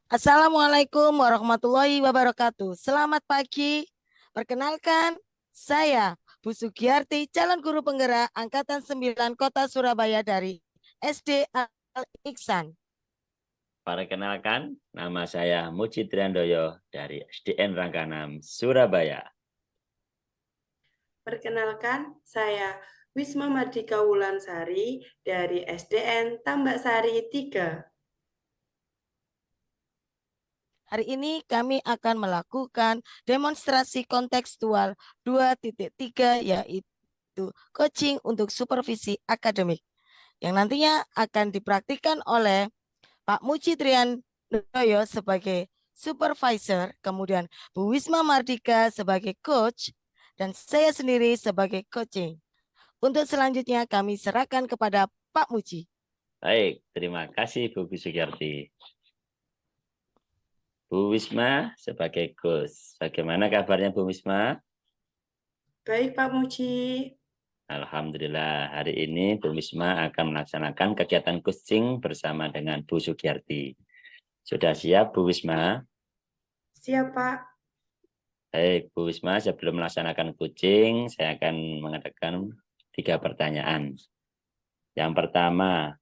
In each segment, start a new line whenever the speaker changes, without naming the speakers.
Assalamualaikum warahmatullahi wabarakatuh. Selamat pagi. Perkenalkan, saya Bu Sugiyarti, calon guru penggerak Angkatan 9 Kota Surabaya dari SD Al Iksan.
Perkenalkan, nama saya Muji Triandoyo dari SDN Rangka 6 Surabaya.
Perkenalkan, saya Wisma Mardika Wulansari dari SDN Tambak Sari 3.
Hari ini kami akan melakukan demonstrasi kontekstual 2.3 yaitu coaching untuk supervisi akademik yang nantinya akan dipraktikkan oleh Pak Muji Triandoyo sebagai supervisor, kemudian Bu Wisma Mardika sebagai coach, dan saya sendiri sebagai coaching. Untuk selanjutnya kami serahkan kepada Pak Muji.
Baik, terima kasih Bu Sugiyarti. Bu Wisma sebagai coach. Bagaimana kabarnya Bu Wisma?
Baik Pak Muji.
Alhamdulillah, hari ini Bu Wisma akan melaksanakan kegiatan coaching bersama dengan Bu Sugiyarti. Sudah siap Bu Wisma?
Siap Pak.
Baik, Bu Wisma, sebelum melaksanakan coaching, saya akan mengadakan 3 pertanyaan. Yang pertama,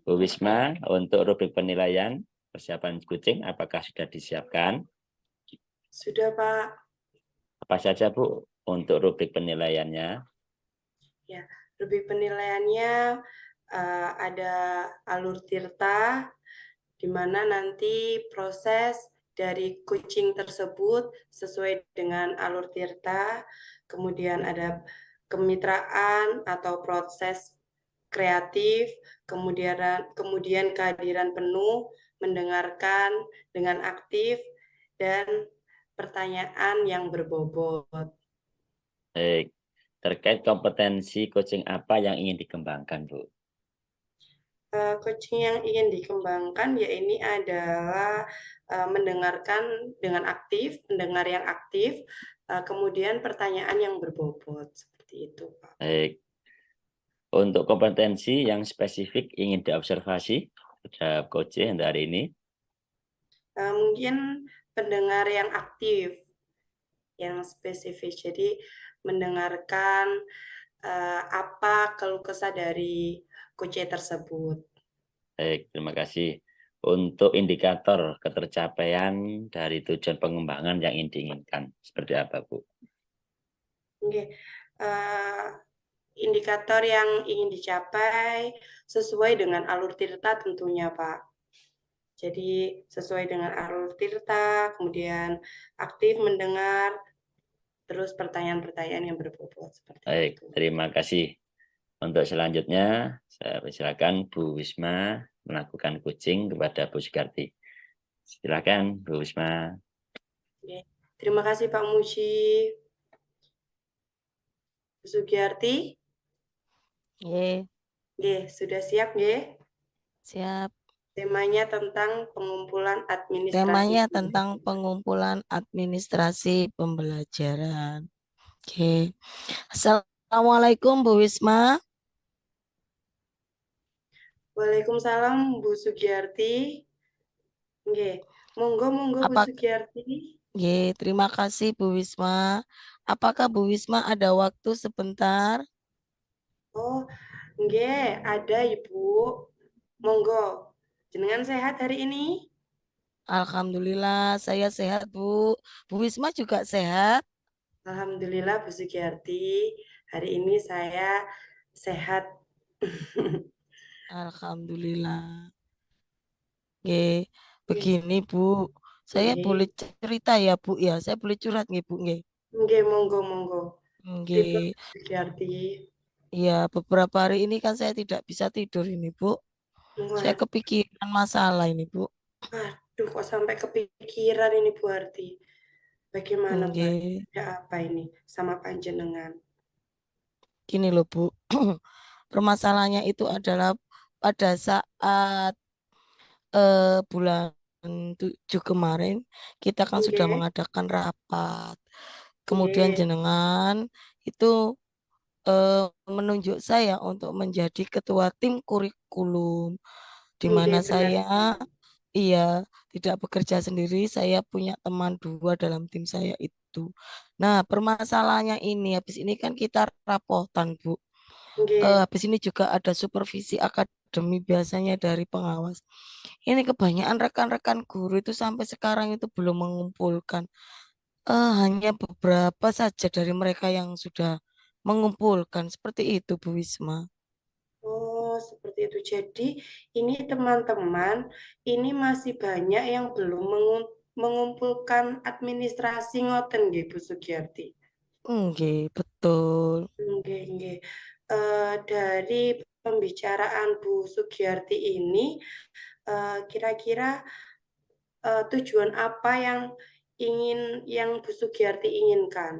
Bu Wisma, untuk rubrik penilaian persiapan coaching, apakah sudah disiapkan?
Sudah Pak.
Apa saja Bu untuk rubrik penilaiannya?
Ya, rubrik penilaiannya ada alur tirta, di mana nanti proses dari coaching tersebut sesuai dengan alur tirta, kemudian ada kemitraan atau proses kreatif, kemudian kehadiran penuh, mendengarkan dengan aktif, dan pertanyaan yang berbobot.
Baik, terkait kompetensi coaching apa yang ingin dikembangkan Bu?
Coaching yang ingin dikembangkan ya ini adalah mendengarkan dengan aktif, mendengar yang aktif, kemudian pertanyaan yang berbobot, seperti itu Pak.
Baik, untuk kompetensi yang spesifik ingin diobservasi terhadap coaching hari ini?
Mungkin pendengar yang aktif, yang spesifik, jadi mendengarkan apa keluh kesah dari coach tersebut.
Baik, terima kasih. Untuk indikator ketercapaian dari tujuan pengembangan yang ingin diinginkan, seperti apa Bu?
Oke, indikator yang ingin dicapai sesuai dengan alur tirta tentunya Pak. Jadi sesuai dengan alur tirta, kemudian aktif mendengar, terus pertanyaan-pertanyaan yang berbobot seperti
Baik,
itu.
terima kasih. Untuk selanjutnya, saya persilakan Bu Wisma melakukan coaching kepada Bu Sugiyarti. Silakan Bu Wisma.
Oke. Terima kasih Pak Muji. Bu Sugiyarti,
Ye,
sudah siap nggih?
siap.
Temanya tentang pengumpulan administrasi.
Temanya tentang pengumpulan administrasi pembelajaran. Oke. Assalamualaikum Bu Wisma.
Waalaikumsalam Bu Sugiyarti. Nggih, monggo Bu
Apa
Sugiyarti.
Terima kasih Bu Wisma. Apakah Bu Wisma ada waktu sebentar?
Oh, nggih, ada Ibu. Monggo. Jenengan sehat hari ini?
Alhamdulillah saya sehat Bu. Bu Wisma juga sehat?
Alhamdulillah Bu Sugiyarti, hari ini saya sehat.
Alhamdulillah. Begini Bu, saya boleh
Nggih,
cerita ya Bu ya. Saya boleh curhat nggih Bu nggih.
nggih monggo. Pripun
Nggih.
Bu Sugiyarti?
Ya, beberapa hari ini kan saya tidak bisa tidur ini Bu. Saya
Wah,
kepikiran masalah ini Bu.
aduh kok sampai kepikiran ini Bu Arti. Bagaimana Bu Arti?
Nggih.
Ada apa ini sama panjenengan?
Gini loh Bu. Permasalahannya itu adalah pada saat bulan 7 kemarin kita kan sudah
Nggih,
mengadakan rapat. Kemudian
nggih,
jenengan itu menunjuk saya untuk menjadi ketua tim kurikulum, di mana
nggih benar
saya
sekali.
Iya, tidak bekerja sendiri. Saya punya teman 2 dalam tim saya itu. Nah, permasalahannya ini, habis ini kan kita rapotan, Bu.
Nggih.
Habis ini juga ada supervisi akademi biasanya dari pengawas. Ini kebanyakan rekan-rekan guru itu sampai sekarang itu belum mengumpulkan. Hanya beberapa saja dari mereka yang sudah mengumpulkan. Seperti itu, Bu Wisma.
Oh, seperti itu. Jadi, ini teman-teman, ini masih banyak yang belum mengumpulkan administrasi ngoten nggih, Bu Sugiyarti.
Nggih, betul.
Nggih, nggih. Dari pembicaraan Bu Sugiyarti ini, kira-kira tujuan apa yang Bu Sugiyarti inginkan?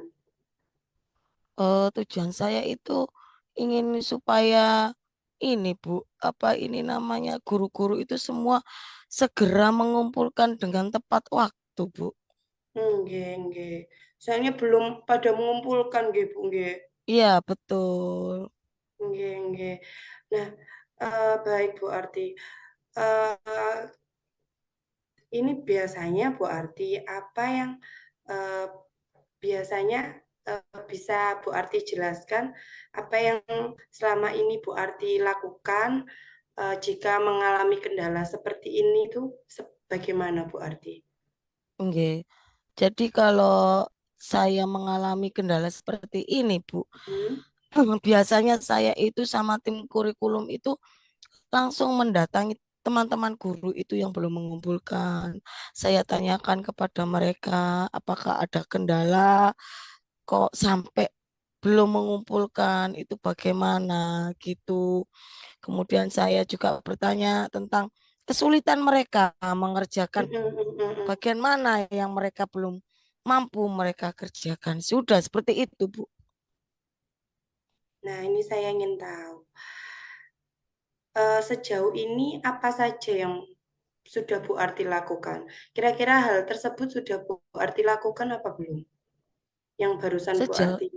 Tujuan saya itu ingin supaya ini Bu, apa ini namanya guru-guru itu semua segera mengumpulkan dengan tepat waktu, Bu.
Nggih, nggih. Soalnya belum pada mengumpulkan nggih, Bu, nggih.
Iya, betul.
Nggih, nggih. Nah, baik Bu Arti. Ini biasanya Bu Arti, apa yang eh, biasanya bisa Bu Arti jelaskan apa yang selama ini Bu Arti lakukan jika mengalami kendala seperti ini tuh bagaimana Bu Arti?
Nggih. Jadi kalau saya mengalami kendala seperti ini, Bu,
Hmm?
biasanya saya itu sama tim kurikulum itu langsung mendatangi teman-teman guru itu yang belum mengumpulkan. Saya tanyakan kepada mereka apakah ada kendala kok sampai belum mengumpulkan itu bagaimana gitu. Kemudian saya juga bertanya tentang kesulitan mereka mengerjakan
Mm, mm, mm, mm, mm.
bagian mana yang mereka belum mampu mereka kerjakan. Sudah seperti itu, Bu.
Nah, ini saya ingin tahu. Sejauh ini apa saja yang sudah Bu Arti lakukan? Kira-kira hal tersebut sudah Bu Arti lakukan apa belum? Yang barusan Bu
Sejauh
Arti.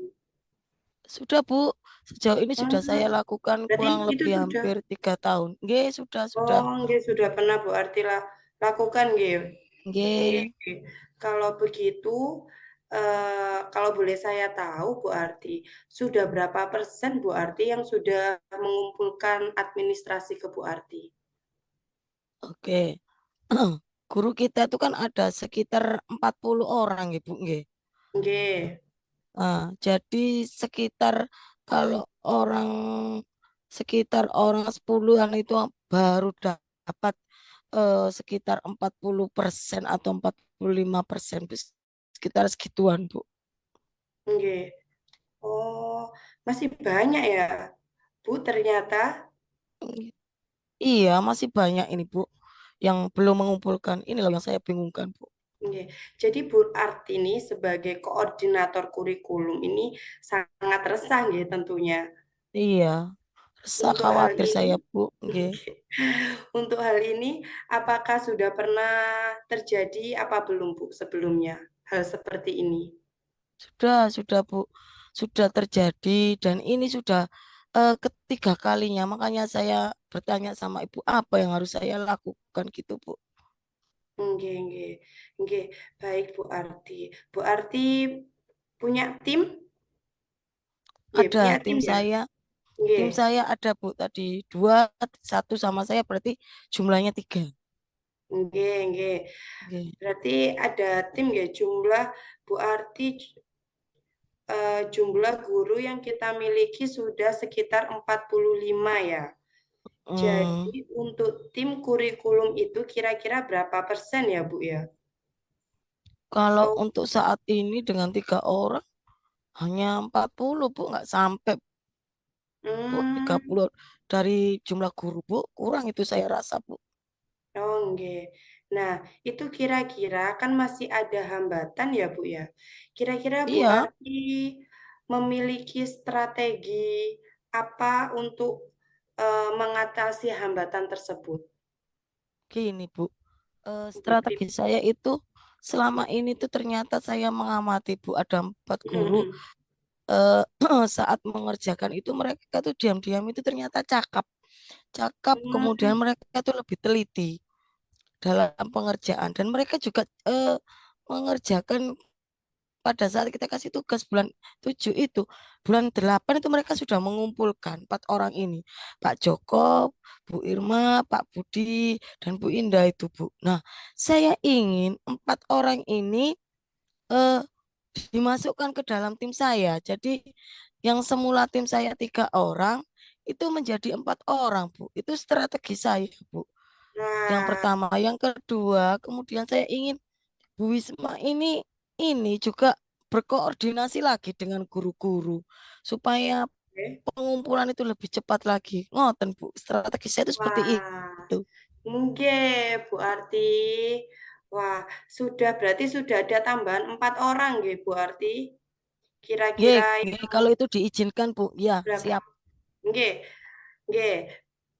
sudah, Bu. Sejauh ini sudah saya
Oh,
lakukan
berarti
kurang
itu
lebih
sudah.
hampir 3 tahun. Nggih, sudah.
Oh, nggih sudah pernah Bu Arti lakukan nggih. Nggih,
Nggih.
nggih. Kalau begitu, kalau boleh saya tahu Bu Arti, sudah berapa persen Bu Arti yang sudah mengumpulkan administrasi ke Bu Arti?
Oke. Guru kita itu kan ada sekitar 40 orang, Ibu, nggih.
Nggih.
Jadi sekitar kalau orang 10-an itu baru dapat sekitar 40% atau 45%, sekitar segituan, Bu.
Nggih. Oh, masih banyak ya, Bu, ternyata.
Iya, masih banyak ini, Bu, yang belum mengumpulkan. Ini loh yang saya bingungkan, Bu.
Nggih. Jadi Bu Arti ini sebagai koordinator kurikulum ini sangat resah nggih tentunya.
Iya, resah
Untuk hal
khawatir saya,
ini,
Bu. Nggih.
untuk hal ini, apakah sudah pernah terjadi apa belum Bu sebelumnya hal seperti ini?
Sudah Bu, sudah terjadi dan ini sudah ketiga kalinya. Makanya saya bertanya sama Ibu apa yang harus saya lakukan gitu Bu.
Nggih, nggih, nggih. Baik Bu Arti. Bu Arti punya tim? Nggih,
Ada
punya
tim
tim ya?
saya,
Nggih,
ada Bu tadi 2, 1 sama saya berarti jumlahnya 3.
nggih, nggih.
Oke.
Berarti ada tim ya jumlah Bu Arti jumlah guru yang kita miliki sudah sekitar 45 ya.
Hmm,
Jadi untuk tim kurikulum itu kira-kira berapa persen ya Bu ya?
kalau
Oh,
untuk saat ini dengan 3 orang hanya 40 Bu, nggak sampai Bu,
hmm,
30 dari jumlah guru Bu, kurang itu saya rasa Bu.
oh nggih. Nah, itu kira-kira kan masih ada hambatan ya Bu ya. Kira-kira Bu
Iya,
Arti memiliki strategi apa untuk mengatasi hambatan tersebut?
gini Bu.
Seperti
Strategi saya itu selama ini tuh ternyata saya mengamati Bu ada 4 guru eh, saat mengerjakan itu mereka tuh diam-diam itu ternyata cakap
Hmm,
kemudian mereka tuh lebih teliti dalam pengerjaan dan mereka juga mengerjakan pada saat kita kasih tugas bulan 7 itu, bulan 8 itu mereka sudah mengumpulkan 4 orang ini. Pak Joko, Bu Irma, Pak Budi, dan Bu Indah itu, Bu. Nah, saya ingin 4 orang ini eh, dimasukkan ke dalam tim saya. Jadi yang semula tim saya 3 orang, itu menjadi 4 orang, Bu. Itu strategi saya, Bu. Yang
Nah,
pertama, yang kedua, kemudian saya ingin Bu Wisma ini juga berkoordinasi lagi dengan guru-guru supaya
oke.
pengumpulan itu lebih cepat lagi. Ngoten Bu, strategi saya itu seperti
Wah,
itu.
nggih, Bu Arti. Wah, berarti sudah ada tambahan 4 orang nggih, Bu Arti.
Nggih,
Kira-kira
nggih, kalau itu diizinkan Bu, ya
berapa?
siap
Nggih, nggih.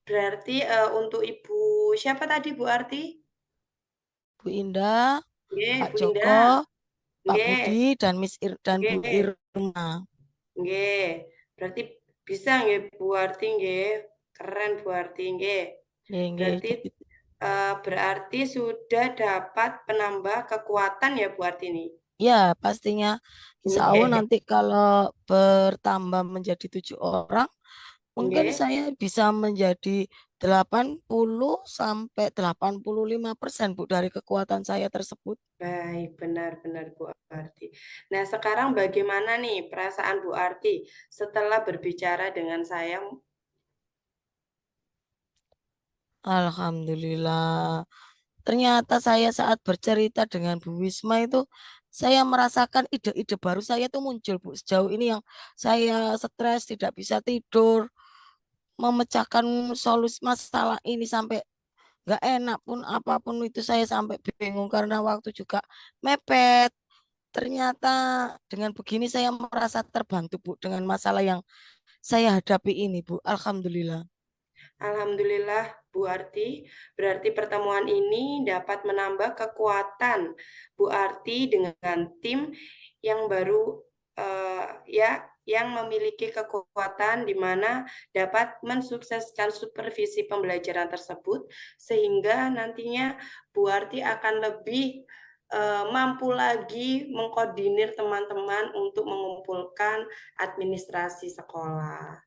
Berarti untuk Ibu siapa tadi, Bu Arti?
Bu Indah,
Nggih,
Pak
Bu
Joko,
Indah.
Pak
Nggih,
Budi dan dan Bu
nggih,
Irma.
nggih. Berarti bisa nggih, Bu Arti nggih. Keren, Bu Arti nggih.
Nggih, nggih.
Berarti berarti sudah dapat penambah kekuatan ya Bu Arti ini.
Ya, pastinya Insya Allah
Nggih,
nanti kalau bertambah menjadi 7 orang, mungkin
nggih.
saya bisa menjadi 80 sampai 85% Bu dari kekuatan saya tersebut.
Baik, benar-benar Bu Arti. Nah, sekarang bagaimana nih perasaan Bu Arti setelah berbicara dengan saya?
Alhamdulillah. Ternyata saya saat bercerita dengan Bu Wisma itu, saya merasakan ide-ide baru saya tuh muncul Bu. Sejauh ini yang saya stres, tidak bisa tidur, memecahkan solusi masalah ini sampai nggak enak pun apapun itu saya sampai bingung karena waktu juga mepet. Ternyata dengan begini saya merasa terbantu Bu dengan masalah yang saya hadapi ini Bu. Alhamdulillah.
Alhamdulillah Bu Arti, berarti pertemuan ini dapat menambah kekuatan Bu Arti dengan tim yang baru ya yang memiliki kekuatan di mana dapat mensukseskan supervisi pembelajaran tersebut sehingga nantinya Bu Arti akan lebih mampu lagi mengkoordinir teman-teman untuk mengumpulkan administrasi sekolah.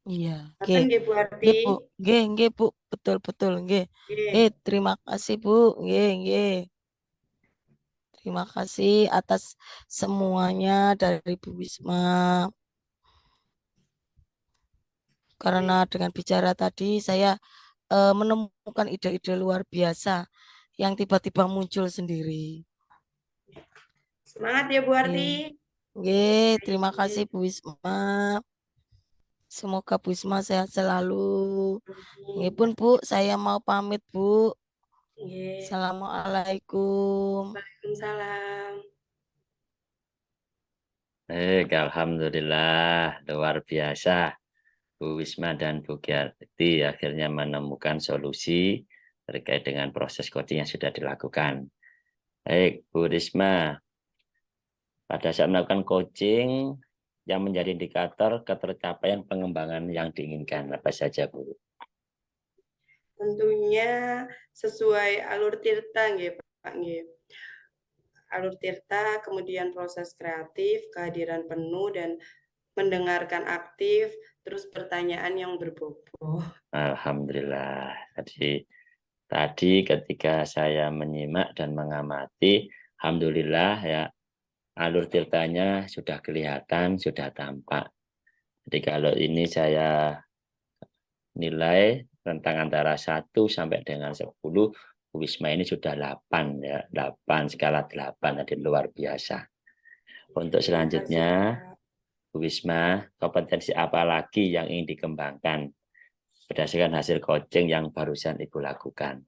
Iya,
Ngoten nggih Bu
nggih
Arti.
Bu, nggih Bu, betul-betul nggih.
Nggih.
Terima kasih Bu, nggih. Terima kasih atas semuanya dari Bu Wisma. Karena dengan bicara tadi saya menemukan ide-ide luar biasa yang tiba-tiba muncul sendiri.
Semangat ya Bu
Nggih,
Arti.
nggih, terima kasih Bu Wisma. Semoga Bu Wisma sehat selalu. Nggih pun Bu, saya mau pamit Bu.
Nggih.
Assalamualaikum.
Waalaikumsalam.
Alhamdulillah, luar biasa. Bu Wisma dan Bu Giarti akhirnya menemukan solusi terkait dengan proses coding yang sudah dilakukan. Baik, Bu Risma, pada saat melakukan coaching yang menjadi indikator ketercapaian pengembangan yang diinginkan, apa saja, Bu?
Tentunya sesuai alur tirta nggih Pak nggih. Alur tirta, kemudian proses kreatif, kehadiran penuh dan mendengarkan aktif, terus pertanyaan yang berbobot.
Alhamdulillah. Tadi ketika saya menyimak dan mengamati, alhamdulillah ya alur tirtanya sudah kelihatan, sudah tampak. Jadi kalau ini saya nilai tentang antara 1 sampai dengan 10, Wisma ini sudah 8 ya, 8 skala 8, jadi luar biasa. Untuk
Terima kasih
selanjutnya,
Pak.
Bu Wisma, kompetensi apa lagi yang ingin dikembangkan berdasarkan hasil coaching yang barusan Ibu lakukan?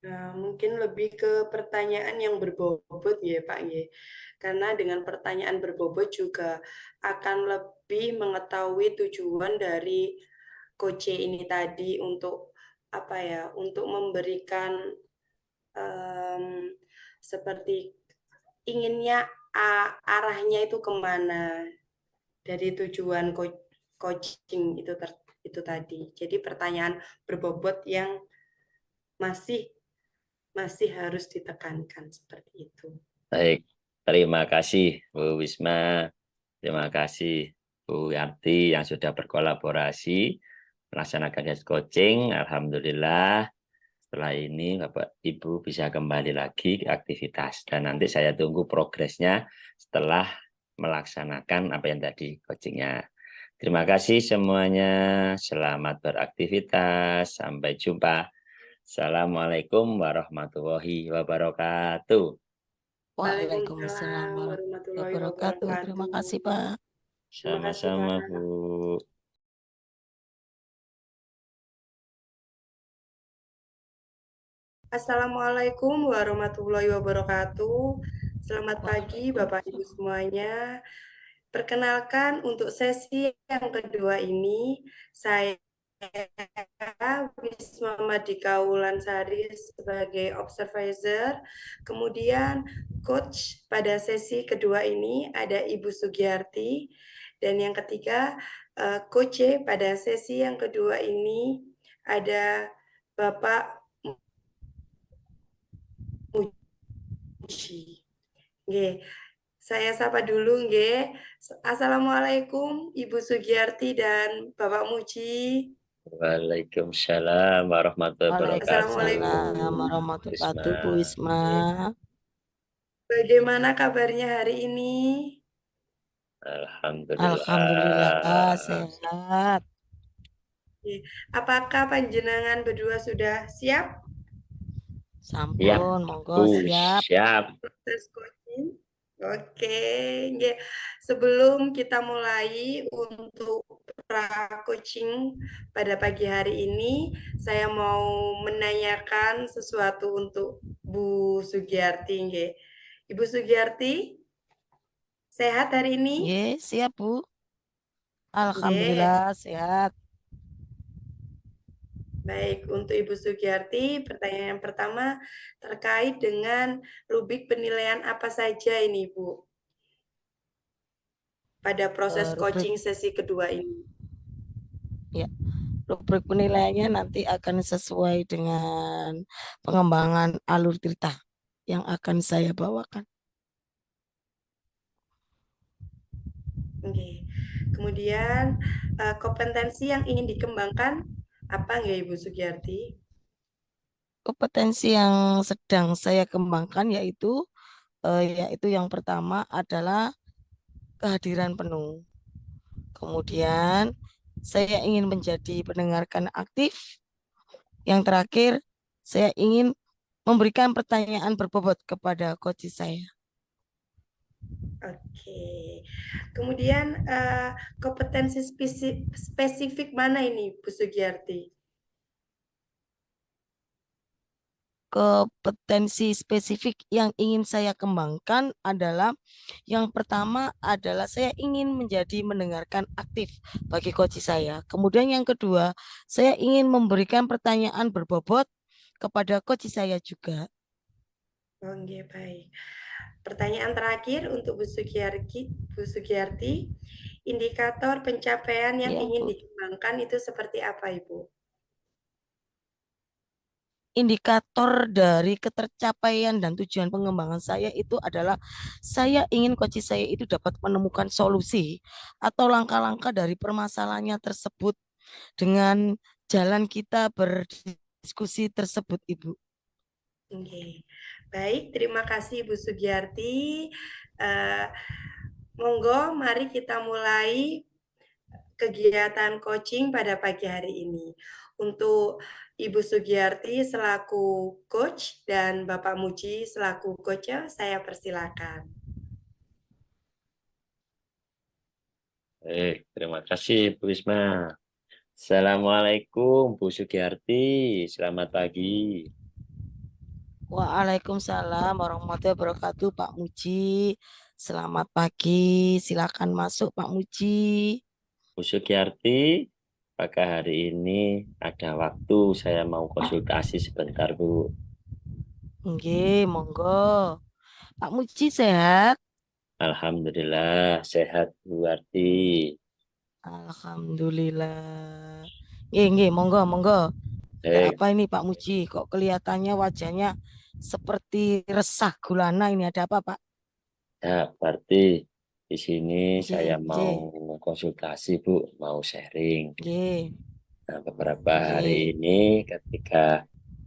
Nah, mungkin lebih ke pertanyaan yang berbobot ya Pak ya. Karena dengan pertanyaan berbobot juga akan lebih mengetahui tujuan dari coach ini tadi untuk apa ya, untuk memberikan em, seperti inginnya arahnya itu kemana dari tujuan coaching itu tadi. Jadi pertanyaan berbobot yang masih masih harus ditekankan seperti itu.
Baik, terima kasih Bu Wisma, terima kasih Bu Yarti yang sudah berkolaborasi melaksanakan coaching. Alhamdulillah, setelah ini Bapak Ibu bisa kembali lagi ke aktivitas dan nanti saya tunggu progresnya setelah melaksanakan apa yang tadi coachingnya. Terima kasih semuanya, selamat beraktivitas, sampai jumpa. Assalamualaikum warahmatullahi wabarakatuh.
Waalaikumsalam
Waalaikumsalam
warahmatullahi
warahmatullahi
wabarakatuh. Terima
wabarakatuh.
kasih, Pak.
Terima kasih,
Sama-sama,
Pak.
Bu.
Assalamualaikum warahmatullahi wabarakatuh. Selamat pagi Bapak Ibu semuanya. Perkenalkan untuk sesi yang kedua ini, saya Wisma Madika Wulansari sebagai observer. Kemudian coach pada sesi kedua ini ada Ibu Sugiyarti. Dan yang ketiga, coach pada sesi yang kedua ini ada Bapak Muji. Nggih. Saya sapa dulu nggih. Assalamualaikum Ibu Sugiyarti dan Bapak Muji.
Waalaikumsalam warahmatullahi
Assalamualaikum.
Waalaikumsalam
wabarakatuh.
warahmatullahi wabarakatuh, Bu
Wisma.
Wisma.
Bagaimana kabarnya hari ini?
Alhamdulillah
Alhamdulillah.
sehat.
Apakah panjenengan berdua sudah siap
Sampun, monggo
Bu,
siap.
siap.
proses coaching? Oke, nggih. Sebelum kita mulai untuk pra coaching pada pagi hari ini, saya mau menanyakan sesuatu untuk Bu Sugiyarti, nggih. Ibu Sugiyarti, sehat hari ini?
Nggih, siap, Bu. Alhamdulillah sehat.
Baik, untuk Ibu Sugiyarti, pertanyaan yang pertama terkait dengan rubrik penilaian apa saja ini, Bu? Pada proses
Rubrik.
coaching sesi kedua ini.
Ya, rubrik penilaiannya nanti akan sesuai dengan pengembangan alur cerita yang akan saya bawakan.
Oke. Kemudian kompetensi yang ingin dikembangkan apa nggak Ibu Sugiyarti?
Kompetensi yang sedang saya kembangkan yaitu yang pertama adalah kehadiran penuh. Kemudian saya ingin menjadi pendengarkan aktif. Yang terakhir, saya ingin memberikan pertanyaan berbobot kepada coach saya.
Oke. Kemudian kompetensi spesifik mana ini Bu Sugiyarti?
Kompetensi spesifik yang ingin saya kembangkan adalah yang pertama adalah saya ingin menjadi mendengarkan aktif bagi coach saya. Kemudian yang kedua, saya ingin memberikan pertanyaan berbobot kepada coach saya juga.
Oke, baik. Pertanyaan terakhir untuk Bu Sugiyarti, indikator pencapaian yang
Ya,
ingin
Bu.
dikembangkan itu seperti apa, Ibu?
Indikator dari ketercapaian dan tujuan pengembangan saya itu adalah saya ingin coach saya itu dapat menemukan solusi atau langkah-langkah dari permasalahannya tersebut dengan jalan kita berdiskusi tersebut, Ibu.
Oke. Baik, terima kasih Bu Sugiyarti. Monggo, mari kita mulai kegiatan coaching pada pagi hari ini. Untuk Ibu Sugiyarti selaku coach dan Bapak Muji selaku coach, saya persilakan.
Terima kasih Bu Wisma. Assalamualaikum Bu Sugiyarti, selamat pagi.
Waalaikumsalam warahmatullahi wabarakatuh, Pak Muji. Selamat pagi, silakan masuk Pak Muji.
Bu Sugiyarti, apakah hari ini ada waktu saya mau konsultasi sebentar, Bu?
Nggih, monggo. Pak Muji sehat?
Alhamdulillah, sehat Bu Arti.
Alhamdulillah. Nggih, monggo. Ada apa ini Pak Muji? Kok kelihatannya wajahnya seperti resah gulana ini ada apa, Pak?
Ya, berarti di sini
Nggih,
saya
nggih,
mau konsultasi, Bu, mau sharing.
nggih,
Nah, beberapa
nggih,
hari ini ketika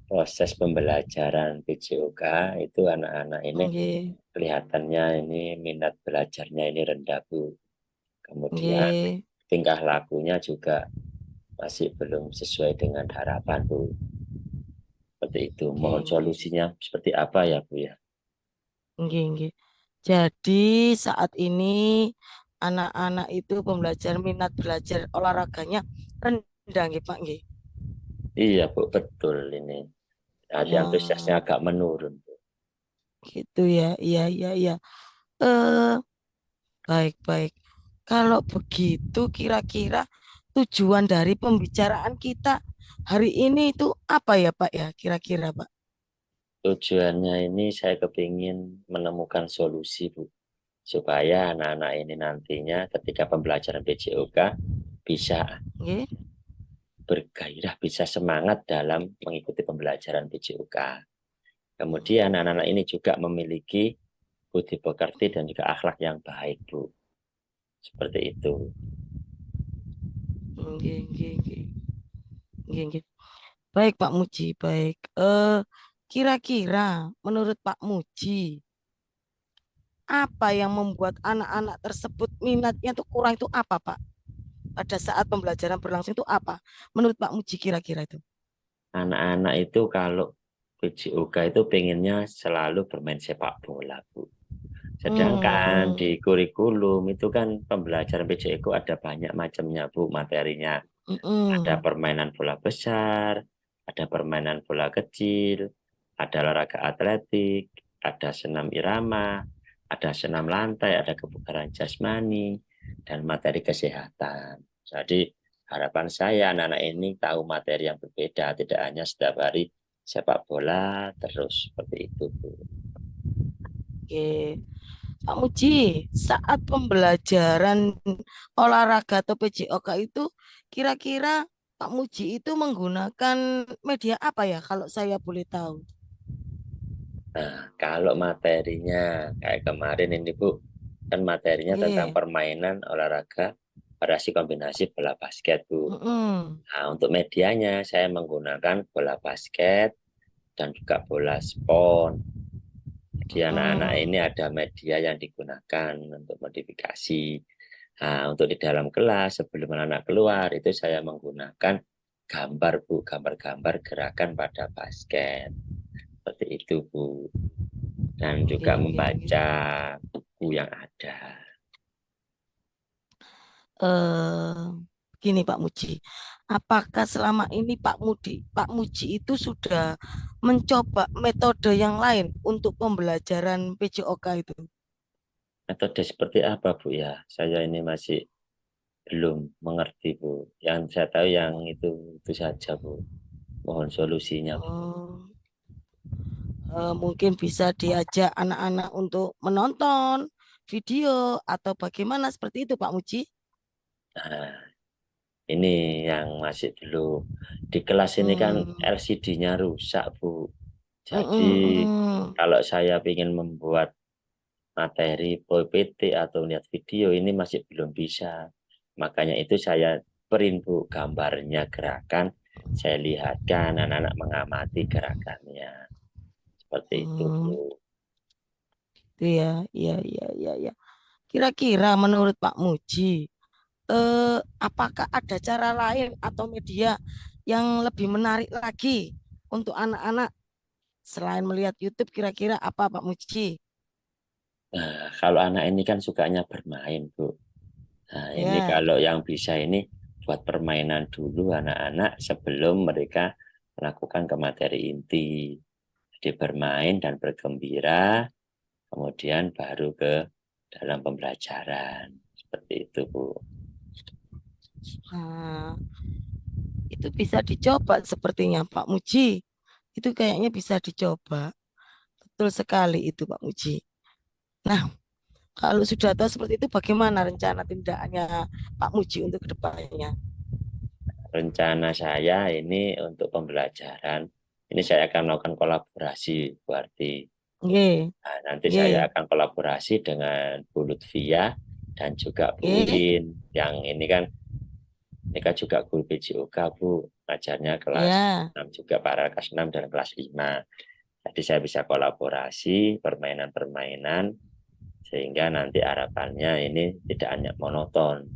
proses pembelajaran PJOK itu anak-anak ini
nggih,
kelihatannya ini minat belajarnya ini rendah, Bu. Kemudian
nggih.
tingkah lakunya juga masih belum sesuai dengan harapan, Bu. Seperti itu. Mohon
Nggih,
solusinya seperti apa ya, Bu ya?
nggih, nggih. Jadi saat ini anak-anak itu pembelajar minat belajar olahraganya rendah nggih Pak nggih.
Iya, Bu, betul ini. Jadi antusiasnya
Oh,
agak menurun, Bu.
gitu ya. Iya, iya, iya. Eh, baik-baik. Kalau begitu kira-kira tujuan dari pembicaraan kita hari ini itu apa ya Pak ya kira-kira Pak?
Tujuannya ini saya kepingin menemukan solusi, Bu. Supaya anak-anak ini nantinya ketika pembelajaran PJOK bisa
Nggih.
bergairah, bisa semangat dalam mengikuti pembelajaran PJOK. Kemudian anak-anak ini juga memiliki budi pekerti dan juga akhlak yang baik, Bu. Seperti itu.
Nggih, nggih, nggih. Nggih, nggih. Baik Pak Muji, baik. Kira-kira menurut Pak Muji, apa yang membuat anak-anak tersebut minatnya tuh kurang itu apa, Pak? Pada saat pembelajaran berlangsung itu apa? Menurut Pak Muji kira-kira itu.
Anak-anak itu kalau PJOK itu pengennya selalu bermain sepak bola, Bu. Sedangkan
Hmm,
di kurikulum itu kan pembelajaran PJOK ada banyak macamnya, Bu, materinya. Ada
mm-mm,
permainan bola besar, ada permainan bola kecil, ada olahraga atletik, ada senam irama, ada senam lantai, ada kebugaran jasmani, dan materi kesehatan. Jadi harapan saya anak-anak ini tahu materi yang berbeda, tidak hanya setiap hari sepak bola terus seperti itu, Bu.
oke. Pak Muji, saat pembelajaran olahraga atau PJOK itu kira-kira Pak Muji itu menggunakan media apa ya kalau saya boleh tahu?
Nah, kalau materinya kayak kemarin ini, Bu, kan materinya tentang
Nggih.
permainan olahraga variasi kombinasi bola basket, Bu.
Mm-mm,
Nah, untuk medianya saya menggunakan bola basket dan juga bola spon. Jadi anak-anak
mm-mm.
ini ada media yang digunakan untuk modifikasi. Nah, untuk di dalam kelas sebelum anak-anak keluar itu saya menggunakan gambar, Bu, gambar-gambar gerakan pada basket. Seperti itu, Bu. Dan juga
Nggih, nggih, nggih.
membaca buku yang ada.
eh Gini Pak Muji, apakah selama ini Pak Muji itu sudah mencoba metode yang lain untuk pembelajaran PJOK itu?
Metode seperti apa, Bu ya? Saya ini masih belum mengerti, Bu. Yang saya tahu yang itu saja, Bu. Mohon solusinya, Bu.
Oh, mungkin bisa diajak anak-anak untuk menonton video atau bagaimana seperti itu Pak Muji?
Nah, ini yang masih belum. Di kelas ini kan
Hmm,
LCD-nya rusak, Bu. Jadi
mm-mm, mm.
kalau saya ingin membuat materi PPT atau lihat video ini masih belum bisa. Makanya itu saya print, Bu, gambarnya gerakan. Saya lihatkan anak-anak mengamati gerakannya. Seperti itu, Bu.
Hmm, itu ya, ya, ya, ya, ya. Kira-kira menurut Pak Muji, apakah ada cara lain atau media yang lebih menarik lagi untuk anak-anak selain melihat YouTube kira-kira apa Pak Muji?
Nah, kalau anak ini kan sukanya bermain, Bu. Nah, ini
Ya,
kalau yang bisa ini buat permainan dulu anak-anak sebelum mereka melakukan ke materi inti. Jadi bermain dan bergembira, kemudian baru ke dalam pembelajaran. Seperti itu, Bu.
nah, itu bisa dicoba sepertinya Pak Muji. Itu kayaknya bisa dicoba. Betul sekali itu Pak Muji. Nah, kalau sudah tahu seperti itu bagaimana rencana tindakannya Pak Muji untuk kedepannya?
Rencana saya ini untuk pembelajaran ini saya akan melakukan kolaborasi, Bu Arti.
Nggih.
Nah, nanti
Nggih.
saya akan kolaborasi dengan Bu Lutfia dan juga Bu
Nggih.
Ulin. Yang ini kan juga guru PJOK, Bu. Ngajarnya kelas
Ya.
6 juga, para kelas 6 dan kelas 5. Jadi saya bisa kolaborasi permainan-permainan sehingga nanti harapannya ini tidak hanya monoton,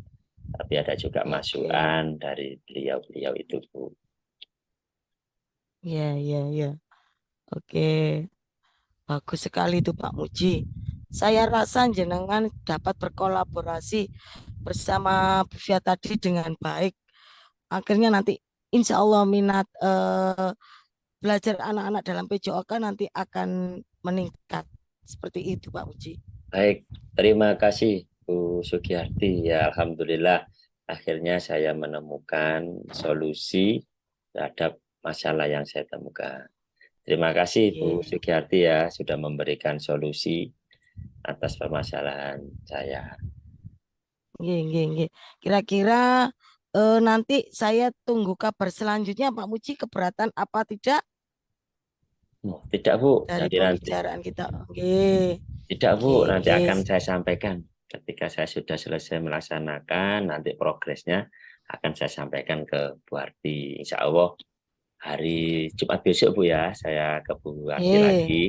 tapi ada juga
Oke.
masukan dari beliau-beliau itu, Bu.
Ya, ya, ya. Oke. Bagus sekali itu Pak Muji. Saya rasa jenengan dapat berkolaborasi bersama Bu Fia tadi dengan baik. Akhirnya nanti insya Allah minat belajar anak-anak dalam PJOK nanti akan meningkat. Seperti itu Pak Muji.
Baik, terima kasih Bu Sugiyarti. Ya, alhamdulillah akhirnya saya menemukan solusi terhadap masalah yang saya temukan. Terima kasih Bu
Oke.
Sugiyarti ya sudah memberikan solusi atas permasalahan saya.
Nggih. Kira-kira nanti saya tunggu kabar selanjutnya Pak Muji, keberatan apa tidak
Oh, tidak Bu,
dari
jadi nanti
pembicaraan kita. Nggih.
tidak Bu, nanti
Nggih.
akan saya sampaikan ketika saya sudah selesai melaksanakan, nanti progresnya akan saya sampaikan ke Bu Arti. Insya Allah hari Jumat besok Bu ya, saya ke Bu Arti lagi.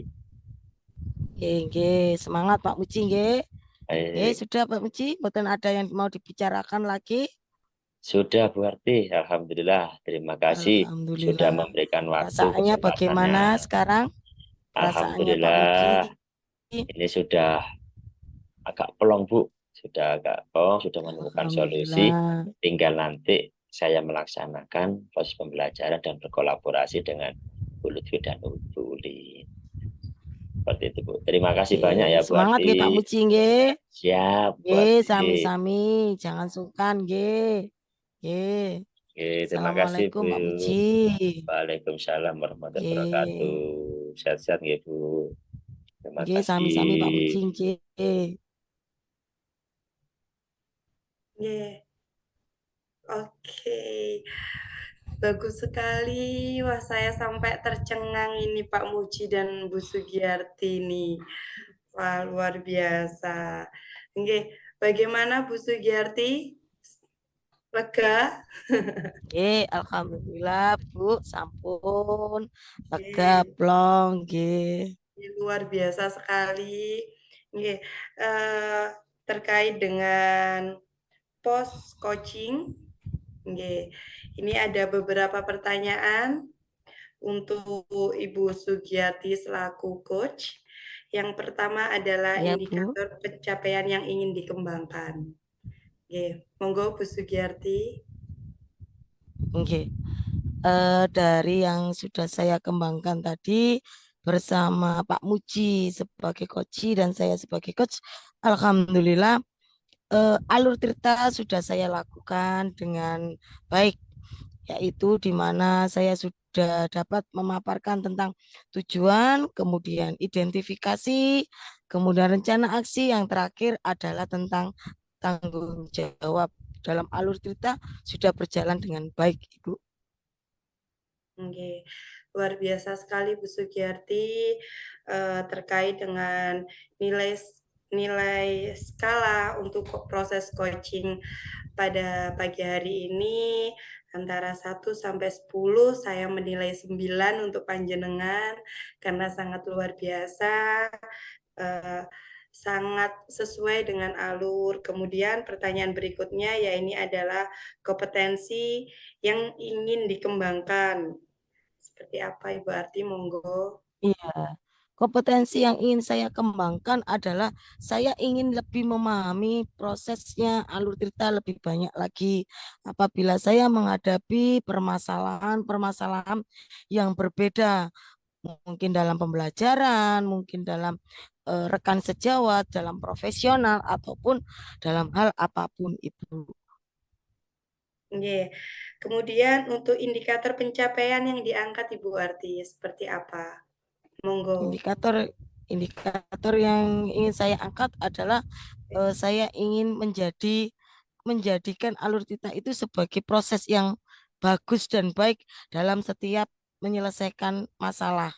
Nggih. Semangat Pak Muji nggih.
Baik.
Sudah Pak Muji, mboten ada yang mau dibicarakan lagi.
Sudah Bu Arti, alhamdulillah. Terima kasih sudah
Alhamdulillah.
memberikan waktu
Perasaannya
kesempatannya.
bagaimana sekarang? Perasaannya Pak Muji.
Alhamdulillah, ini sudah agak plong Bu, sudah agak plong, sudah menemukan solusi.
Alhamdulillah.
Tinggal nanti saya melaksanakan proses pembelajaran dan berkolaborasi dengan Bu Lutfi dan Bu Uli. Seperti itu Bu. Terima kasih banyak ya Bu
Semangat
Arti.
nggih Pak Muji nggih.
Siap Bu
Nggih,
Arti.
sami-sami, jangan sungkan nggih. Nggih.
Oke, terima kasih
Assalamualaikum
Bu.
Pak Muji.
Waalaikumsalam warahmatullahi
Nggih.
wabarakatuh. Sehat-sehat nggih Bu. Terima
Nggih, sami-sami Pak Muji
kasih.
nggih.
Nggih. Oke. Bagus sekali. Wah, saya sampai tercengang ini Pak Muji dan Bu Sugiyarti nih. Wah, luar biasa. Oke, bagaimana Bu Sugiyarti? Lega?
Nggih, alhamdulillah Bu, sampun lega
Oke,
plong nggih.
luar biasa sekali. Oke, terkait dengan post coaching. Oke, ini ada beberapa pertanyaan untuk Ibu Sugiyati selaku coach. Yang pertama adalah
Ya, Bu.
indikator pencapaian yang ingin dikembangkan. Oke, monggo Bu Sugiyarti.
Oke. Dari yang sudah saya kembangkan tadi bersama Pak Muji sebagai coach dan saya sebagai coach, alhamdulillah alur Tirta sudah saya lakukan dengan baik, yaitu di mana saya sudah dapat memaparkan tentang tujuan, kemudian identifikasi, kemudian rencana aksi, yang terakhir adalah tentang tanggung jawab. Dalam alur Tirta sudah berjalan dengan baik, Ibu.
Oke, luar biasa sekali Bu Sugiyarti terkait dengan nilai skala untuk proses coaching pada pagi hari ini antara 1 sampai 10 saya menilai 9 untuk panjenengan karena sangat luar biasa, sangat sesuai dengan alur. Kemudian pertanyaan berikutnya ya ini adalah kompetensi yang ingin dikembangkan. Seperti apa Ibu Arti, monggo.
Iya. Kompetensi yang ingin saya kembangkan adalah saya ingin lebih memahami prosesnya alur Tirta lebih banyak lagi. Apabila saya menghadapi permasalahan-permasalahan yang berbeda, mungkin dalam pembelajaran, mungkin dalam rekan sejawat, dalam profesional, ataupun dalam hal apapun itu.
Oke. Kemudian untuk indikator pencapaian yang diangkat Ibu Arti seperti apa? Monggo.
Indikator yang ingin saya angkat adalah saya ingin menjadikan alur Tirta itu sebagai proses yang bagus dan baik dalam setiap menyelesaikan masalah.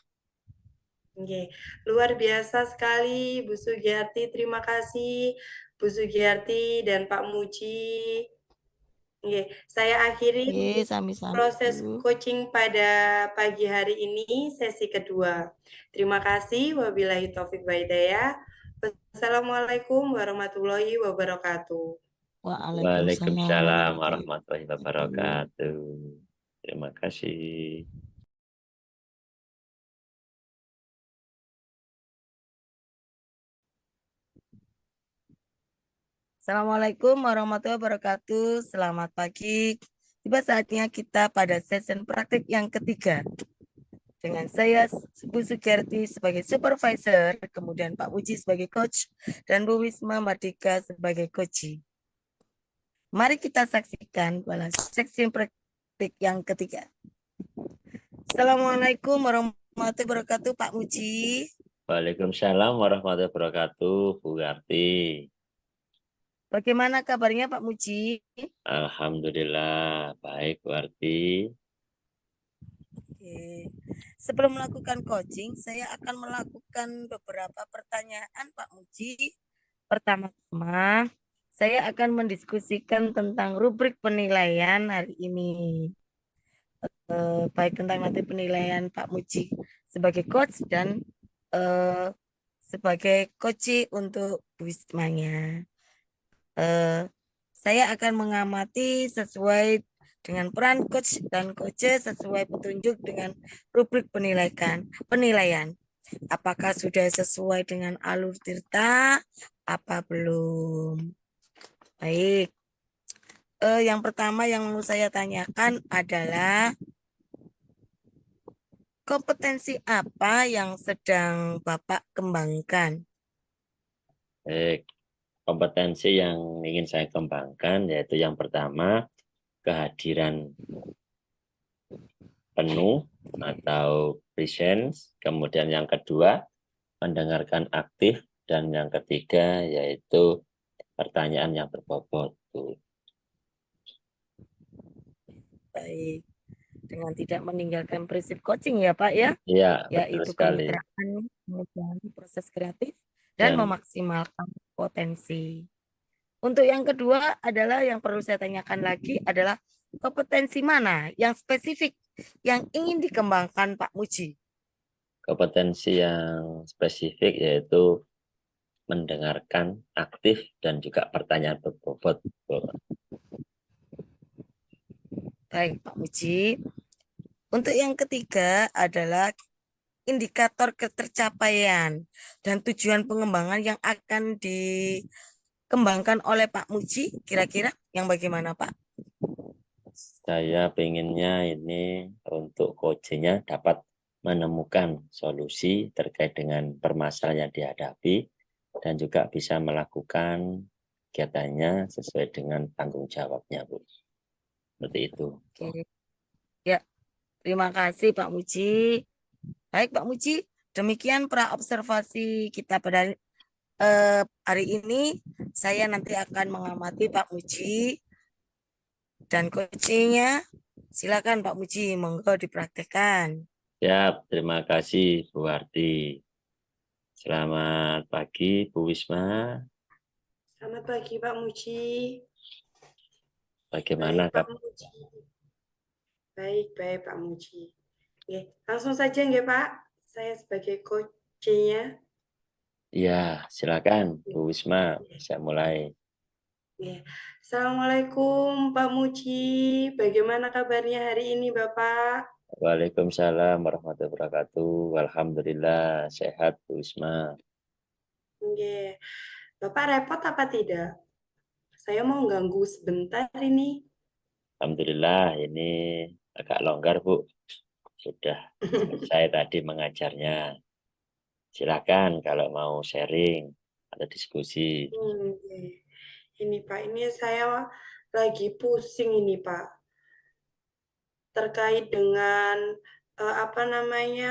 Oke, luar biasa sekali Bu Sugiyarti. Terima kasih Bu Sugiyarti dan Pak Muji. Oke, saya akhiri
Oke, sami-sami.
proses
Bu.
coaching pada pagi hari ini, sesi kedua. Terima kasih. Wabillahi taufik wa hidayah. Wassalamualaikum warahmatullahi wabarakatuh.
Waalaikumsalam
Waalaikumsalam
warahmatullahi wabarakatuh. Terima kasih.
Assalamualaikum warahmatullahi wabarakatuh. Selamat pagi. Tiba saatnya kita pada sesi praktik yang ketiga. Dengan saya Bu Sugiyarti sebagai supervisor, kemudian Pak Uji sebagai coach, dan Bu Wisma Mardika sebagai coach. Mari kita saksikan pada seksi praktik yang ketiga. Assalamualaikum warahmatullahi wabarakatuh, Pak Muji.
Waalaikumsalam warahmatullahi wabarakatuh, Bu Garti.
Bagaimana kabarnya Pak Muji?
Alhamdulillah, baik Bu Garti.
Oke. Sebelum melakukan coaching, saya akan melakukan beberapa pertanyaan Pak Muji. Pertama-tama, saya akan mendiskusikan tentang rubrik penilaian hari ini. Baik tentang nanti penilaian Pak Muji sebagai coach dan sebagai coach untuk Wismanya. Saya akan mengamati sesuai dengan peran coach dan coach sesuai petunjuk dengan rubrik penilaian. Apakah sudah sesuai dengan alur tirta? Apa belum? Baik. Yang pertama yang mau saya tanyakan adalah kompetensi apa yang sedang Bapak kembangkan?
Baik, kompetensi yang ingin saya kembangkan yaitu yang pertama, kehadiran penuh atau presence, kemudian yang kedua, mendengarkan aktif, dan yang ketiga yaitu pertanyaan yang berbobot.
Baik. Dengan tidak meninggalkan prinsip coaching ya Pak ya,
Iya, betul
yaitu
sekali.
kemitraan, kemudian proses kreatif, dan
Dan
memaksimalkan potensi. Untuk yang kedua adalah yang perlu saya tanyakan lagi adalah kompetensi mana yang spesifik yang ingin dikembangkan Pak Muji?
kompetensi yang spesifik yaitu mendengarkan aktif dan juga pertanyaan berbobot.
Baik Pak Muji. Untuk yang ketiga adalah indikator ketercapaian dan tujuan pengembangan yang akan dikembangkan oleh Pak Muji, kira-kira yang bagaimana Pak?
Saya pengennya ini untuk coachingnya dapat menemukan solusi terkait dengan permasalahan yang dihadapi dan juga bisa melakukan kegiatannya sesuai dengan tanggung jawabnya, Bu. Seperti itu.
Oke. Ya, terima kasih Pak Muji. Baik Pak Muji, demikian praobservasi kita pada hari ini. Saya nanti akan mengamati Pak Muji dan coachingnya. Silakan Pak Muji, monggo dipraktekkan.
Ya, terima kasih Bu Arti. Selamat pagi Bu Wisma.
Selamat pagi Pak Muji.
Bagaimana
Baik Pak Muji. Baik Pak Muji. Oke, langsung saja nggih Pak. Saya sebagai coachnya.
Ya, silakan Bu Wisma, bisa mulai.
Ya. Assalamualaikum Pak Muji. Bagaimana kabarnya hari ini Bapak?
Waalaikumsalam warahmatullahi wabarakatuh. Alhamdulillah sehat Bu Wisma.
Oke. Bapak repot apa tidak? Saya mau ganggu sebentar ini.
Alhamdulillah ini agak longgar Bu. Sudah selesai tadi mengajarnya. Silakan kalau mau sharing atau diskusi.
Ini Pak, ini saya lagi pusing ini Pak. Terkait dengan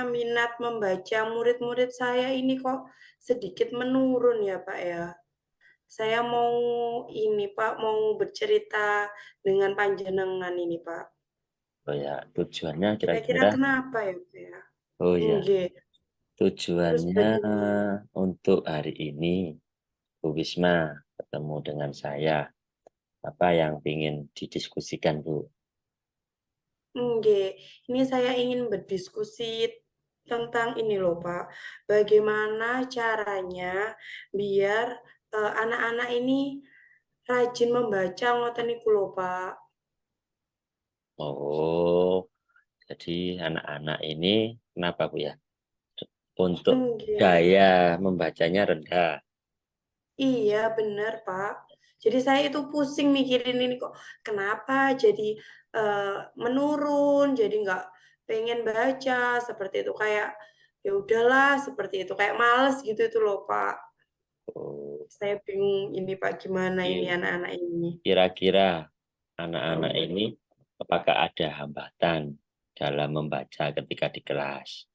minat membaca murid-murid saya ini kok sedikit menurun ya Pak ya. Saya mau ini Pak, mau bercerita dengan panjenengan ini Pak.
Oh ya, tujuannya
Kira-kira
kira-kira,
kenapa ya, Pak ya?
oh ya,
Nggih. Terus
tujuannya
bagaimana?
untuk hari ini, Bu Wisma ketemu dengan saya. Apa yang ingin didiskusikan, Bu?
Nggih. Ini saya ingin berdiskusi tentang ini loh, Pak. Bagaimana caranya biar anak-anak ini rajin membaca ngoten niku lho, Pak.
Oh, jadi anak-anak ini kenapa, Bu ya? Untuk
Nggih.
daya membacanya rendah.
Iya, benar, Pak. Jadi saya itu pusing mikirin ini kok kenapa jadi menurun, jadi nggak pengen baca seperti itu kayak ya udahlah seperti itu kayak males gitu itu loh, Pak.
Oh,
Saya bingung ini Pak gimana ini
iya.
anak-anak ini.
Kira-kira anak-anak ini apakah ada hambatan dalam membaca ketika di kelas?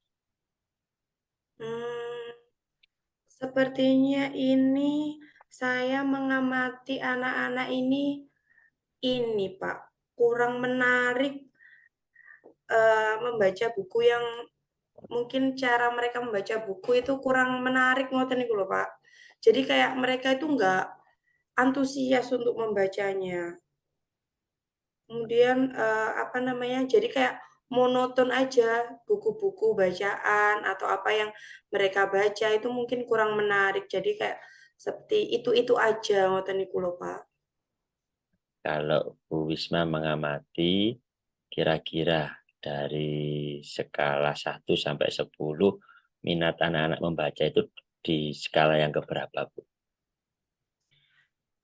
Hmm, sepertinya ini saya mengamati anak-anak ini Pak kurang menarik membaca buku yang mungkin cara mereka membaca buku itu kurang menarik ngoten niku lho, Pak. Jadi kayak mereka itu nggak antusias untuk membacanya. Kemudian, apa namanya, jadi kayak monoton aja buku-buku bacaan atau apa yang mereka baca itu mungkin kurang menarik. Jadi kayak seperti itu aja ngoten niku lho, Pak.
Kalau Bu Wisma mengamati, kira-kira dari skala 1 sampai 10, minat anak-anak membaca itu di skala yang keberapa, Bu?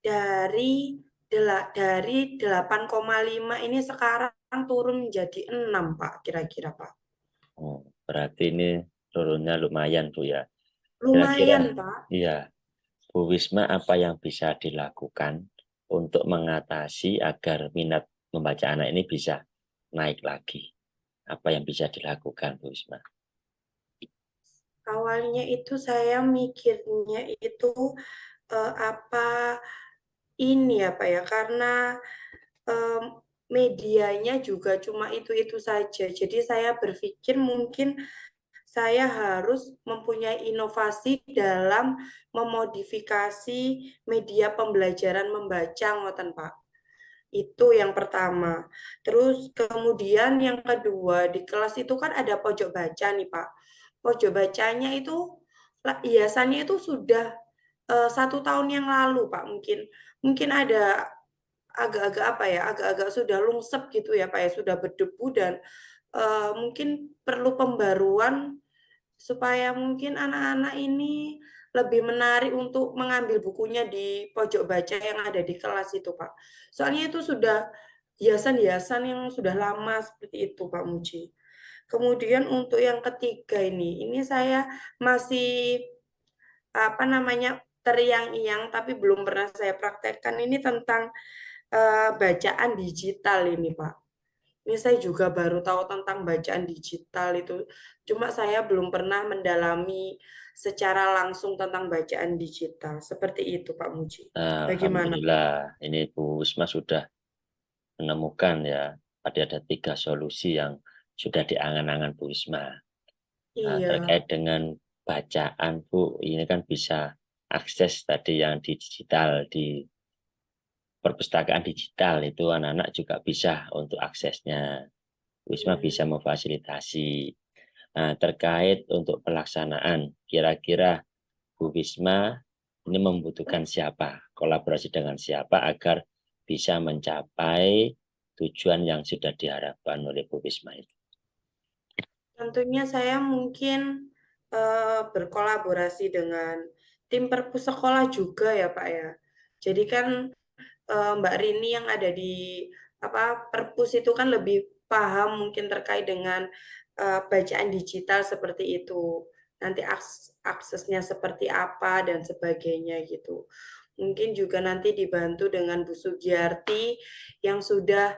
Dari 8,5 ini sekarang turun menjadi 6 Pak, kira-kira, Pak.
Oh, berarti ini turunnya lumayan, Bu ya. Kira-kira,
Lumayan, Pak.
iya, Bu Wisma apa yang bisa dilakukan untuk mengatasi agar minat membaca anak ini bisa naik lagi? Apa yang bisa dilakukan, Bu Wisma?
Awalnya itu saya mikirnya itu, apa ini ya, Pak, ya, karena, mmm, medianya juga cuma itu-itu saja. Jadi saya berpikir mungkin saya harus mempunyai inovasi dalam memodifikasi media pembelajaran membaca ngoten, Pak. Itu yang pertama. Terus kemudian yang kedua, di kelas itu kan ada pojok baca nih, Pak. Pojok bacanya itu hiasannya itu sudah 1 tahun yang lalu, Pak, mungkin. Mungkin ada agak-agak apa ya, agak-agak sudah lungsep gitu ya, Pak, ya, sudah berdebu dan, mungkin perlu pembaruan supaya mungkin anak-anak ini lebih menarik untuk mengambil bukunya di pojok baca yang ada di kelas itu, Pak. Soalnya itu sudah hiasan-hiasan yang sudah lama seperti itu, Pak Muji. Kemudian untuk yang ketiga ini saya masih, apa namanya, terngiang-ngiang tapi belum pernah saya praktekkan ini tentang, bacaan digital ini, Pak. Ini saya juga baru tahu tentang bacaan digital itu, cuma saya belum pernah mendalami secara langsung tentang bacaan digital, seperti itu Pak Muji.
Nah,
Bagaimana Pak?
alhamdulillah, ini Bu Wisma sudah menemukan ya, ada 3 solusi yang sudah diangan-angan Bu Wisma. Nah,
Iya,
terkait dengan bacaan, Bu, ini kan bisa akses tadi yang di digital, di perpustakaan digital itu anak-anak juga bisa untuk aksesnya. Wisma
iya.
bisa memfasilitasi. Nah, terkait untuk pelaksanaan, kira-kira Bu Wisma ini membutuhkan siapa, kolaborasi dengan siapa agar bisa mencapai tujuan yang sudah diharapkan oleh Bu Wisma itu.
Tentunya saya mungkin, berkolaborasi dengan tim perpus sekolah juga ya Pak ya. Jadi kan, Mbak Rini yang ada di apa, perpus itu kan lebih paham mungkin terkait dengan, bacaan digital seperti itu. Nanti aksesnya seperti apa dan sebagainya gitu. Mungkin juga nanti dibantu dengan Bu Sugiyarti yang sudah,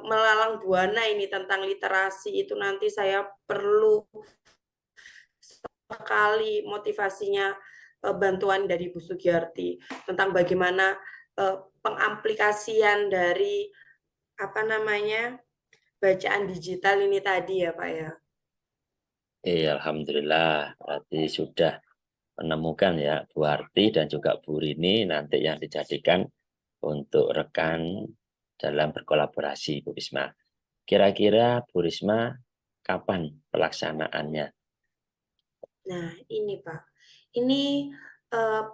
melalang buana ini tentang literasi itu nanti saya perlu sekali motivasinya, bantuan dari Bu Sugiyarti tentang bagaimana, pengaplikasian dari apa namanya, bacaan digital ini tadi ya Pak ya.
Alhamdulillah, berarti sudah menemukan ya Bu Arti dan juga Bu Rini nanti yang dijadikan untuk rekan dalam berkolaborasi Bu Risma. Kira-kira Bu Risma kapan pelaksanaannya?
Nah, ini Pak. Ini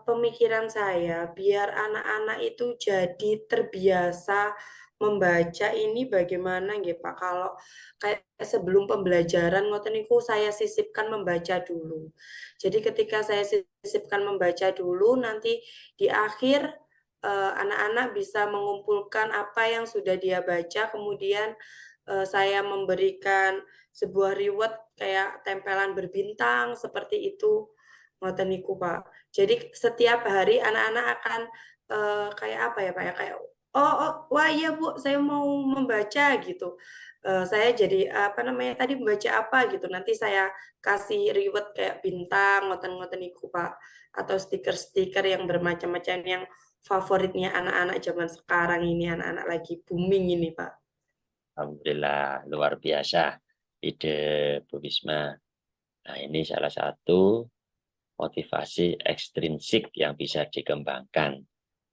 pemikiran saya biar anak-anak itu jadi terbiasa membaca ini bagaimana nggih Pak. Kalau kayak sebelum pembelajaran ngoten niku saya sisipkan membaca dulu. Jadi ketika saya sisipkan membaca dulu nanti di akhir anak-anak bisa mengumpulkan apa yang sudah dia baca kemudian saya memberikan sebuah reward kayak tempelan berbintang seperti itu ngoten niku Pak. Jadi setiap hari anak-anak akan kayak apa ya Pak ya kayak wah iya Bu saya mau membaca gitu. Saya jadi apa namanya tadi membaca apa gitu. Nanti saya kasih reward kayak bintang ngoten-ngoten niku Pak atau stiker-stiker yang bermacam-macam yang favoritnya anak-anak zaman sekarang ini anak-anak lagi booming ini Pak.
Alhamdulillah, luar biasa ide Bu Risma. Nah, ini salah satu motivasi ekstrinsik yang bisa dikembangkan.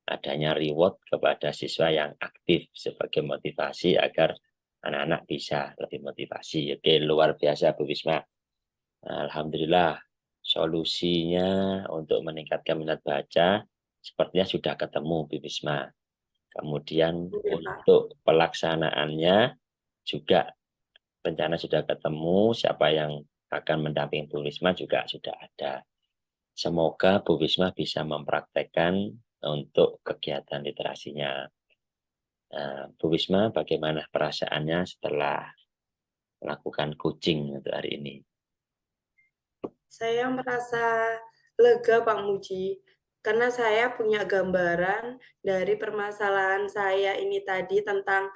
Adanya reward kepada siswa yang aktif sebagai motivasi agar anak-anak bisa lebih motivasi. Oke, luar biasa Bu Risma. Alhamdulillah, solusinya untuk meningkatkan minat baca sepertinya sudah ketemu Bu Risma. Kemudian
Oke, Pak.
untuk pelaksanaannya juga rencana sudah ketemu, siapa yang akan mendampingi Bu Risma juga sudah ada. Semoga Bu Risma bisa mempraktekkan untuk kegiatan literasinya. Bu Risma, bagaimana perasaannya setelah melakukan coaching untuk hari ini?
Saya merasa lega Pak Muji, karena saya punya gambaran dari permasalahan saya ini tadi tentang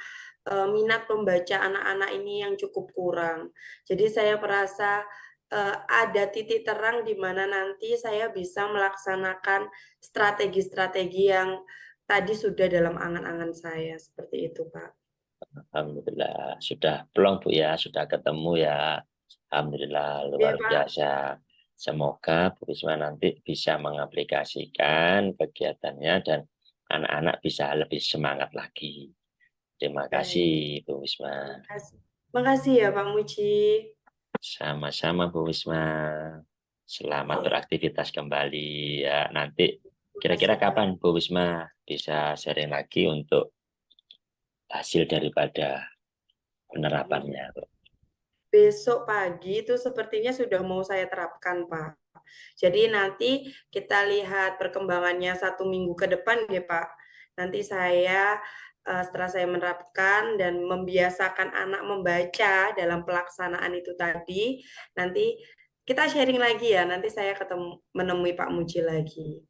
minat membaca anak-anak ini yang cukup kurang. Jadi saya merasa ada titik terang di mana nanti saya bisa melaksanakan strategi-strategi yang tadi sudah dalam angan-angan saya, seperti itu Pak.
Alhamdulillah, sudah plong Bu ya, sudah ketemu ya. Alhamdulillah,
Iya
luar
Pak.
biasa. Semoga Bu Risma nanti bisa mengaplikasikan kegiatannya dan anak-anak bisa lebih semangat lagi. Terima
Baik.
kasih Bu Risma.
Makasih. Makasih ya Pak Muji.
Sama-sama Bu Risma. Selamat
Oke.
beraktivitas kembali ya. Nanti kira-kira
Makasih Pak.
kapan Bu Risma bisa sharing lagi untuk hasil daripada penerapannya?
Besok pagi itu sepertinya sudah mau saya terapkan, Pak. Jadi nanti kita lihat perkembangannya 1 minggu ke depan ya, Pak. Nanti saya setelah saya menerapkan dan membiasakan anak membaca dalam pelaksanaan itu tadi, nanti kita sharing lagi ya. Nanti saya menemui Pak Muji lagi.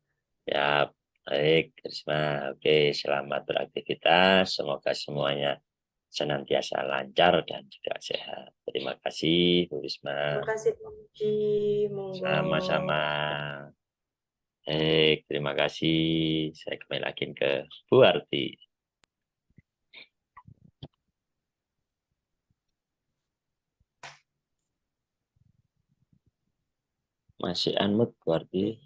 Ya, baik, Risma. Oke, selamat beraktivitas. Semoga semuanya senantiasa lancar dan juga sehat. Terima kasih, Bu
Terima
Risma.
kasih Pak Muji. Monggo.
Sama-sama. Baik, terima kasih. Saya kembali lagi ke Bu Arti. Masih unmute, Bu Arti.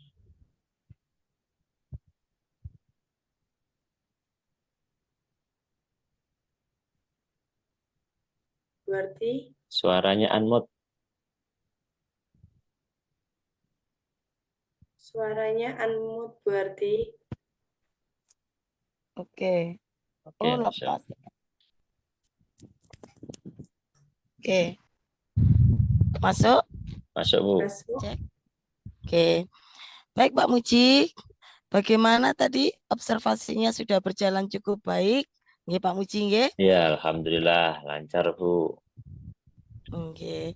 Berarti
Suaranya unmute.
suaranya unmute berarti.
Oke.
Oke,
Oh,
masuk.
lepas. Oke. Masuk?
Masuk, Bu.
Masuk.
Cek. Oke. Baik, Pak Muji. Bagaimana tadi observasinya sudah berjalan cukup baik? Nggih, Pak Muji, nggih?
Ya, alhamdulillah lancar, Bu.
Oke.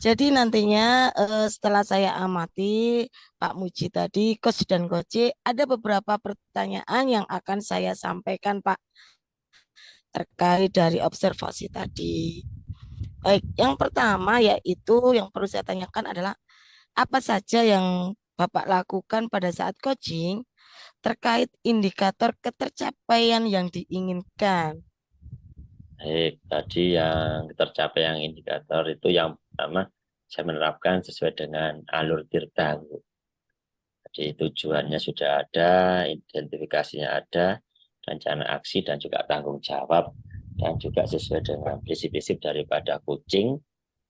Jadi nantinya setelah saya amati Pak Muji tadi, Coach dan Coach, ada beberapa pertanyaan yang akan saya sampaikan Pak terkait dari observasi tadi. Baik, yang pertama yaitu yang perlu saya tanyakan adalah apa saja yang Bapak lakukan pada saat coaching terkait indikator ketercapaian yang diinginkan.
Baik, tadi yang tercapai yang indikator itu yang pertama saya menerapkan sesuai dengan alur tirta, Bu. Jadi tujuannya sudah ada, identifikasinya ada, rencana aksi dan juga tanggung jawab, dan juga sesuai dengan prinsip-prinsip daripada coaching,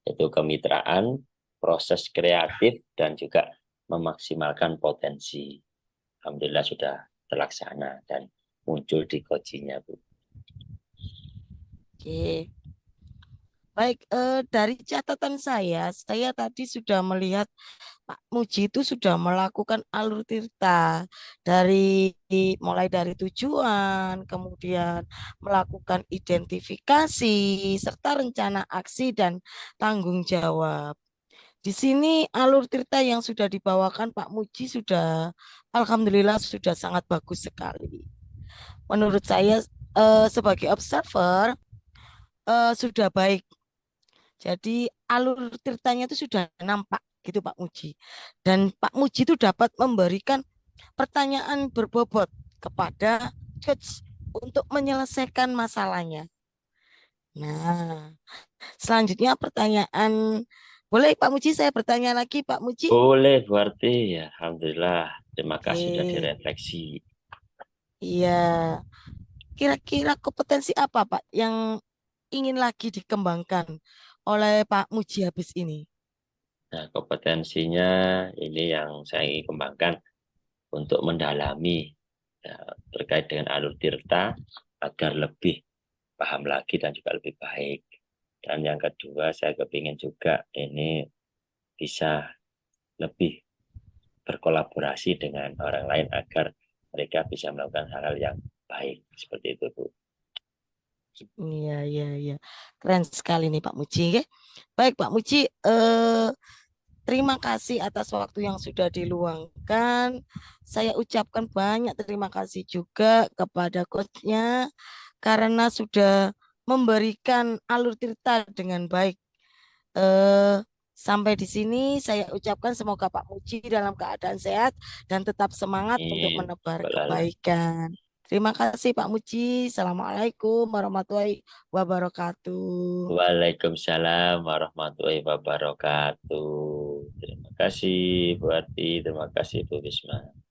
yaitu kemitraan, proses kreatif, dan juga memaksimalkan potensi. Alhamdulillah sudah terlaksana dan muncul di coachingnya, Bu.
Oke. Baik, dari catatan saya tadi sudah melihat Pak Muji itu sudah melakukan alur tirta mulai dari tujuan, kemudian melakukan identifikasi, serta rencana aksi dan tanggung jawab. Di sini alur tirta yang sudah dibawakan Pak Muji sudah, alhamdulillah sudah sangat bagus sekali. Menurut saya sebagai observer sudah baik. Jadi alur tirtanya itu sudah nampak gitu Pak Muji. Dan Pak Muji itu dapat memberikan pertanyaan berbobot kepada coach untuk menyelesaikan masalahnya. Nah, selanjutnya pertanyaan, boleh Pak Muji saya bertanya lagi Pak Muji?
Boleh, berarti ya, Alhamdulillah. Terima kasih sudah
Oke,
direfleksi.
iya. Kira-kira kompetensi apa Pak yang ingin lagi dikembangkan oleh Pak Muji habis ini?
Nah, kompetensinya ini yang saya ingin kembangkan untuk mendalami ya, terkait dengan alur tirta agar lebih paham lagi dan juga lebih baik. Dan yang kedua, saya kepingin juga ini bisa lebih berkolaborasi dengan orang lain agar mereka bisa melakukan hal-hal yang baik. Seperti itu, Bu.
Iya, iya, iya. Keren sekali nih Pak Muji. Ya. Baik Pak Muji, terima kasih atas waktu yang sudah diluangkan. Saya ucapkan banyak terima kasih juga kepada coachnya karena sudah memberikan alur cerita dengan baik. Eh, Sampai di sini saya ucapkan semoga Pak Muji dalam keadaan sehat dan tetap semangat untuk
Amin.
menebar
Balalah.
kebaikan. Terima kasih Pak Muji. Assalamualaikum warahmatullahi wabarakatuh.
Waalaikumsalam warahmatullahi wabarakatuh. Terima kasih Bu Arti, terima kasih Bu Bisma.